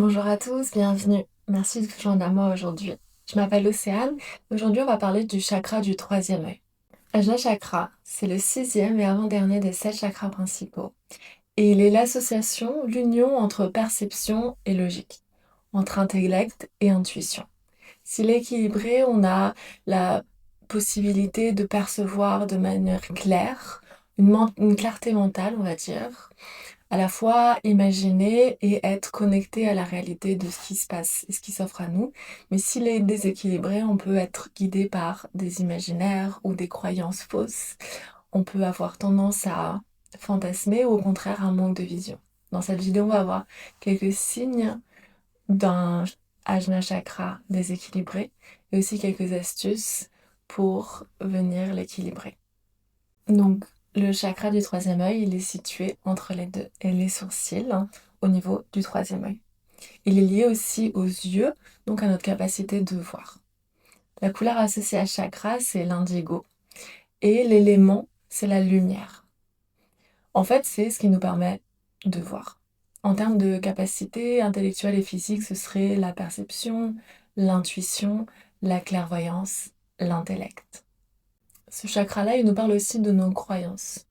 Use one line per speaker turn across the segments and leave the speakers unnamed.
Bonjour à tous, bienvenue. Merci de vous joindre à moi aujourd'hui. Je m'appelle Océane. Aujourd'hui, on va parler du chakra du troisième œil. Ajna Chakra, c'est le sixième et avant-dernier des sept chakras principaux. Et il est l'association, l'union entre perception et logique, entre intellect et intuition. S'il est équilibré, on a la possibilité de percevoir de manière claire, une clarté mentale, on va dire, à la fois imaginer et être connecté à la réalité de ce qui se passe et ce qui s'offre à nous. Mais s'il est déséquilibré, on peut être guidé par des imaginaires ou des croyances fausses. On peut avoir tendance à fantasmer ou au contraire un manque de vision. Dans cette vidéo, on va voir quelques signes d'un Ajna Chakra déséquilibré et aussi quelques astuces pour venir l'équilibrer. Donc, le chakra du troisième œil, il est situé entre les deux et les sourcils, au niveau du troisième œil. Il est lié aussi aux yeux, donc à notre capacité de voir. La couleur associée à chakra, c'est l'indigo. Et l'élément, c'est la lumière. En fait, c'est ce qui nous permet de voir. En termes de capacité intellectuelle et physique, ce serait la perception, l'intuition, la clairvoyance, l'intellect. Ce chakra-là, il nous parle aussi de nos croyances.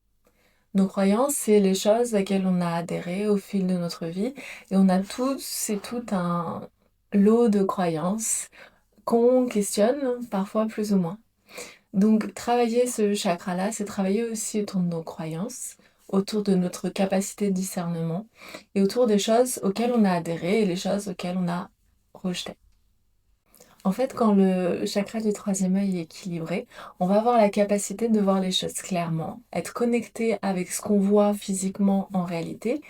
Nos croyances, c'est les choses auxquelles on a adhéré au fil de notre vie. Et on a tous et tout un lot de croyances qu'on questionne, parfois plus ou moins. Donc, travailler ce chakra-là, c'est travailler aussi autour de nos croyances, autour de notre capacité de discernement et autour des choses auxquelles on a adhéré et les choses auxquelles on a rejeté. En fait, quand le chakra du troisième œil est équilibré, on va avoir la capacité de voir les choses clairement, être connecté avec ce qu'on voit physiquement en réalité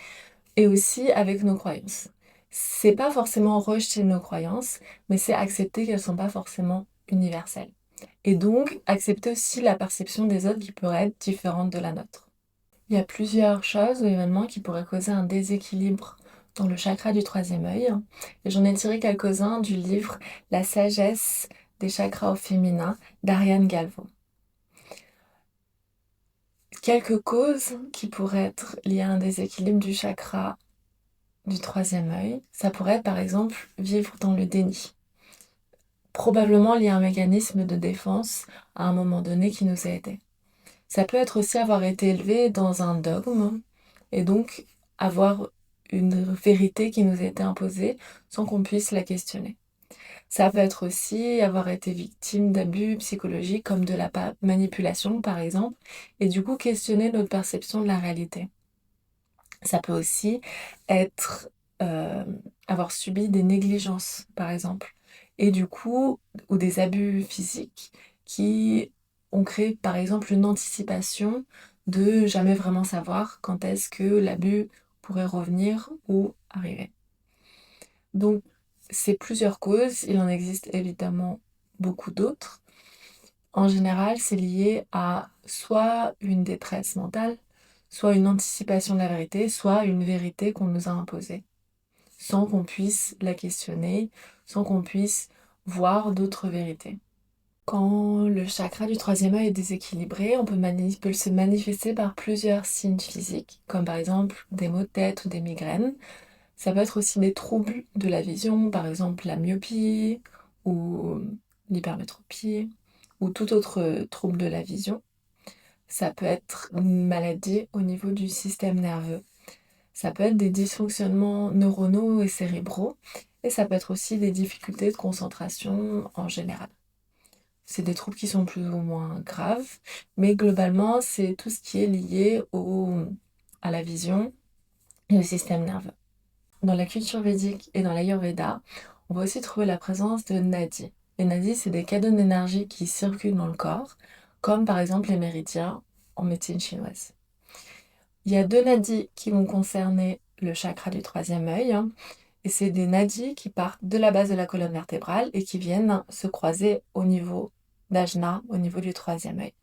et aussi avec nos croyances. C'est pas forcément rejeter nos croyances, mais c'est accepter qu'elles sont pas forcément universelles. Et donc, accepter aussi la perception des autres qui pourrait être différente de la nôtre. Il y a plusieurs choses ou événements qui pourraient causer un déséquilibre dans le chakra du troisième œil. Et j'en ai tiré quelques-uns du livre La sagesse des chakras au féminin d'Ariane Galvo. Quelques causes qui pourraient être liées à un déséquilibre du chakra du troisième œil, ça pourrait être par exemple vivre dans le déni. Probablement lié à un mécanisme de défense à un moment donné qui nous a aidés. Ça peut être aussi avoir été élevé dans un dogme et donc avoir une vérité qui nous a été imposée sans qu'on puisse la questionner. Ça peut être aussi avoir été victime d'abus psychologiques comme de la manipulation par exemple et du coup questionner notre perception de la réalité. Ça peut aussi être avoir subi des négligences par exemple et du coup ou des abus physiques qui ont créé par exemple une anticipation de jamais vraiment savoir quand est-ce que l'abus pourrait revenir ou arriver. Donc c'est plusieurs causes, il en existe évidemment beaucoup d'autres. En général, c'est lié à soit une détresse mentale, soit une anticipation de la vérité, soit une vérité qu'on nous a imposée, sans qu'on puisse la questionner, sans qu'on puisse voir d'autres vérités. Quand le chakra du troisième œil est déséquilibré, peut se manifester par plusieurs signes physiques, comme par exemple des maux de tête ou des migraines. Ça peut être aussi des troubles de la vision, par exemple la myopie ou l'hypermétropie ou tout autre trouble de la vision. Ça peut être une maladie au niveau du système nerveux. Ça peut être des dysfonctionnements neuronaux et cérébraux. Et ça peut être aussi des difficultés de concentration en général. C'est des troubles qui sont plus ou moins graves, mais globalement, c'est tout ce qui est lié à la vision et au système nerveux. Dans la culture védique et dans l'Ayurveda, on va aussi trouver la présence de nadis. Les nadis, c'est des cadeaux d'énergie qui circulent dans le corps, comme par exemple les méridiens en médecine chinoise. Il y a deux nadis qui vont concerner le chakra du troisième œil, et c'est des nadis qui partent de la base de la colonne vertébrale et qui viennent se croiser au niveau d'Ajna, au niveau du troisième œil.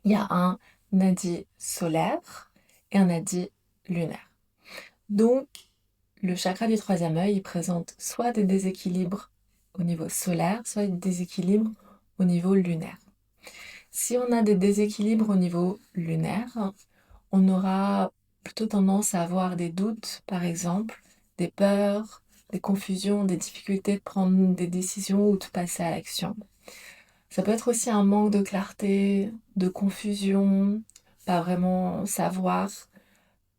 Il y a un nadi solaire et un nadi lunaire. Donc, le chakra du troisième œil, il présente soit des déséquilibres au niveau solaire, soit des déséquilibres au niveau lunaire. Si on a des déséquilibres au niveau lunaire, on aura plutôt tendance à avoir des doutes, par exemple, des peurs, des confusions, des difficultés de prendre des décisions ou de passer à l'action. Ça peut être aussi un manque de clarté, de confusion, pas vraiment savoir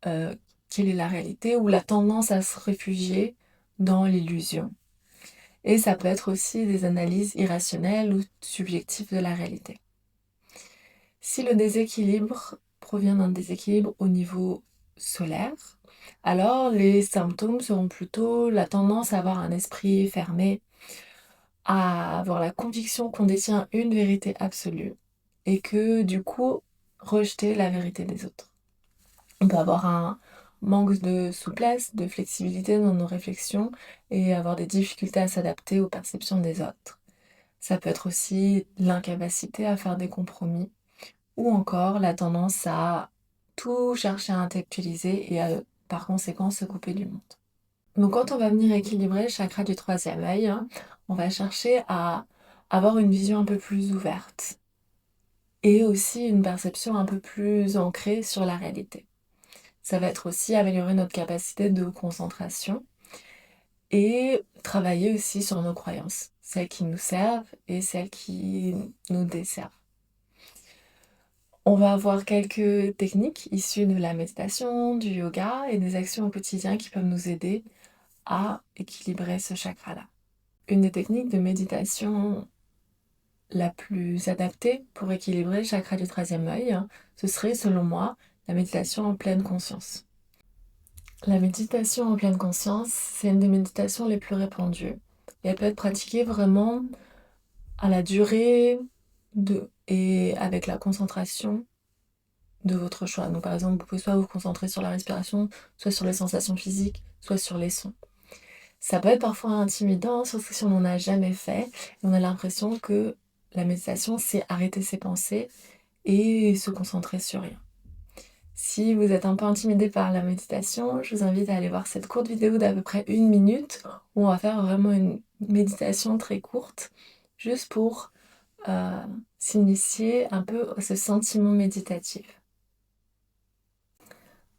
euh, quelle est la réalité, ou la tendance à se réfugier dans l'illusion. Et ça peut être aussi des analyses irrationnelles ou subjectives de la réalité. Si le déséquilibre provient d'un déséquilibre au niveau solaire, alors les symptômes seront plutôt la tendance à avoir un esprit fermé, à avoir la conviction qu'on détient une vérité absolue et que du coup rejeter la vérité des autres. On peut avoir un manque de souplesse, de flexibilité dans nos réflexions et avoir des difficultés à s'adapter aux perceptions des autres. Ça peut être aussi l'incapacité à faire des compromis ou encore la tendance à tout chercher à intellectualiser et à par conséquent se couper du monde. Donc quand on va venir équilibrer le chakra du troisième œil, on va chercher à avoir une vision un peu plus ouverte et aussi une perception un peu plus ancrée sur la réalité. Ça va être aussi améliorer notre capacité de concentration et travailler aussi sur nos croyances, celles qui nous servent et celles qui nous desservent. On va avoir quelques techniques issues de la méditation, du yoga et des actions au quotidien qui peuvent nous aider à équilibrer ce chakra-là. Une des techniques de méditation la plus adaptée pour équilibrer le chakra du troisième œil, ce serait, selon moi, la méditation en pleine conscience. La méditation en pleine conscience, c'est une des méditations les plus répandues. Et elle peut être pratiquée vraiment à la durée et avec la concentration de votre choix. Donc par exemple, vous pouvez soit vous concentrer sur la respiration, soit sur les sensations physiques, soit sur les sons. Ça peut être parfois intimidant, surtout si on n'en a jamais fait, et on a l'impression que la méditation, c'est arrêter ses pensées et se concentrer sur rien. Si vous êtes un peu intimidé par la méditation, je vous invite à aller voir cette courte vidéo d'à peu près 1 minute où on va faire vraiment une méditation très courte, juste pour s'initier un peu à ce sentiment méditatif.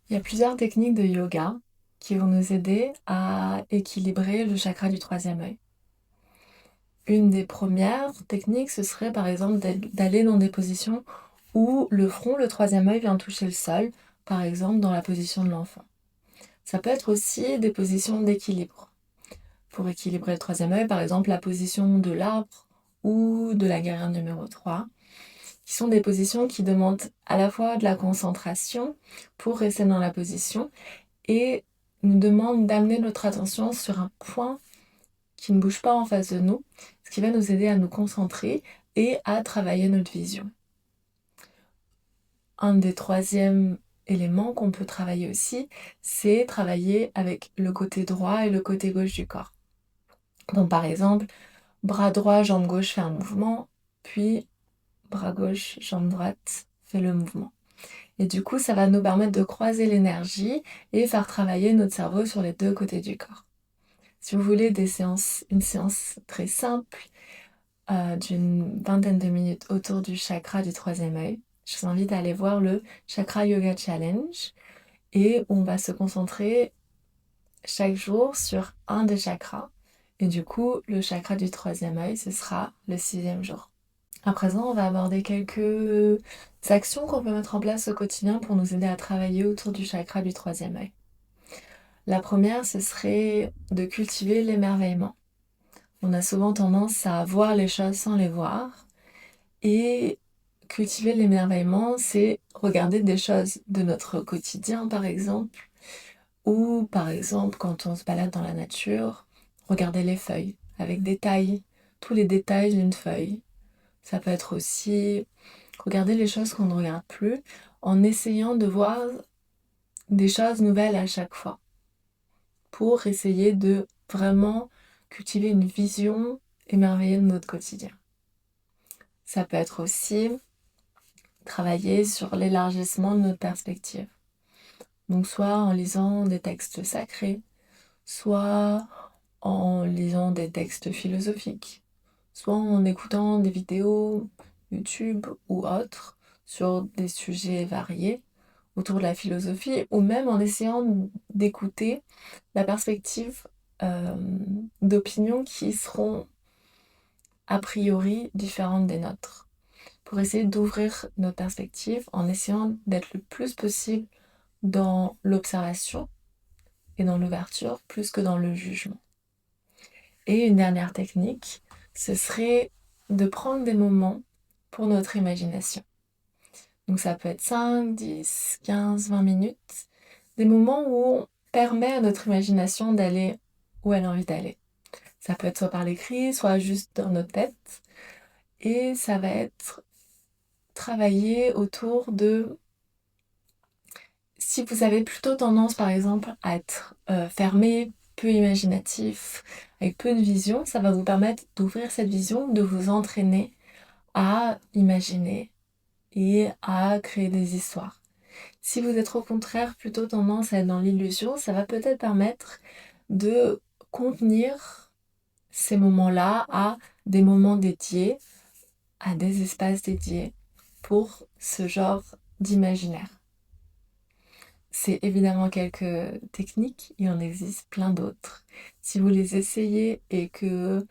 Il y a plusieurs techniques de yoga qui vont nous aider à équilibrer le chakra du troisième œil. Une des premières techniques, ce serait par exemple d'aller dans des positions où le front, le troisième œil vient toucher le sol, par exemple dans la position de l'enfant. Ça peut être aussi des positions d'équilibre. Pour équilibrer le troisième œil, par exemple la position de l'arbre ou de la guerrière numéro 3, qui sont des positions qui demandent à la fois de la concentration pour rester dans la position et nous demandent d'amener notre attention sur un point qui ne bouge pas en face de nous, ce qui va nous aider à nous concentrer et à travailler notre vision. Un des troisièmes éléments qu'on peut travailler aussi, c'est travailler avec le côté droit et le côté gauche du corps. Donc par exemple, bras droit, jambe gauche fait un mouvement, puis bras gauche, jambe droite fait le mouvement. Et du coup, ça va nous permettre de croiser l'énergie et faire travailler notre cerveau sur les deux côtés du corps. Si vous voulez une séance très simple, d'une vingtaine de minutes autour du chakra du troisième œil, je vous invite à aller voir le Chakra Yoga Challenge et on va se concentrer chaque jour sur un des chakras. Et du coup, le chakra du troisième œil, ce sera le 6e jour. À présent, on va aborder quelques actions qu'on peut mettre en place au quotidien pour nous aider à travailler autour du chakra du troisième œil. La première, ce serait de cultiver l'émerveillement. On a souvent tendance à voir les choses sans les voir. Et cultiver l'émerveillement, c'est regarder des choses de notre quotidien, par exemple, ou par exemple, quand on se balade dans la nature, regarder les feuilles avec détail, tous les détails d'une feuille. Ça peut être aussi regarder les choses qu'on ne regarde plus en essayant de voir des choses nouvelles à chaque fois pour essayer de vraiment cultiver une vision émerveillée de notre quotidien. Ça peut être aussi travailler sur l'élargissement de notre perspective. Donc soit en lisant des textes sacrés, soit en lisant des textes philosophiques, soit en écoutant des vidéos YouTube ou autres sur des sujets variés, autour de la philosophie, ou même en essayant d'écouter la perspective d'opinions qui seront a priori différentes des nôtres, pour essayer d'ouvrir notre perspective en essayant d'être le plus possible dans l'observation et dans l'ouverture, plus que dans le jugement. Et une dernière technique, ce serait de prendre des moments pour notre imagination. Donc ça peut être 5, 10, 15, 20 minutes, des moments où on permet à notre imagination d'aller où elle a envie d'aller. Ça peut être soit par l'écrit, soit juste dans notre tête. Et ça va être travailler autour de... Si vous avez plutôt tendance, par exemple, à être fermé, peu imaginatif, avec peu de vision, ça va vous permettre d'ouvrir cette vision, de vous entraîner à imaginer et à créer des histoires. Si vous êtes au contraire plutôt tendance à être dans l'illusion, ça va peut-être permettre de contenir ces moments-là à des moments dédiés, à des espaces dédiés pour ce genre d'imaginaire. C'est évidemment quelques techniques, il en existe plein d'autres. Si vous les essayez et que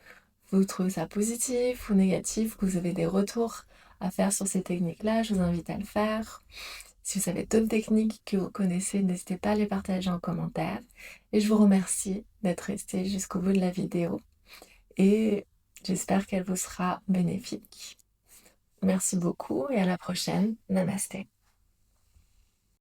vous trouvez ça positif ou négatif, que vous avez des retours à faire sur ces techniques-là, je vous invite à le faire. Si vous avez d'autres techniques que vous connaissez, n'hésitez pas à les partager en commentaire. Et je vous remercie d'être resté jusqu'au bout de la vidéo. Et j'espère qu'elle vous sera bénéfique. Merci beaucoup et à la prochaine. Namasté.